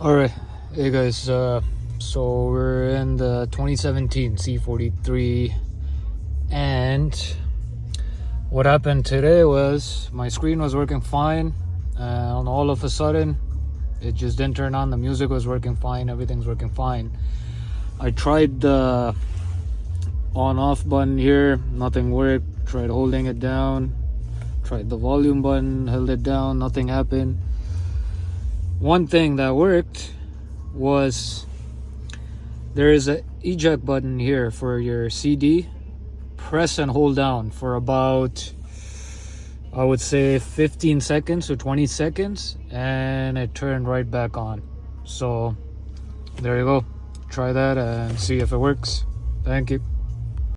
All right, hey guys. So we're in the 2017 C43, and what happened today was my screen was working fine, and all of a sudden, it just didn't turn on. The music was working fine. Everything's working fine. I tried the on/off button here. Nothing worked. Tried holding it down. Tried the volume button. Held it down. Nothing happened. One thing that worked was there is a eject button here for your CD. Press and hold down for about, I would say, 15 seconds or 20 seconds, and it turned right back on. So there you go. Try that and see if it works. Thank you.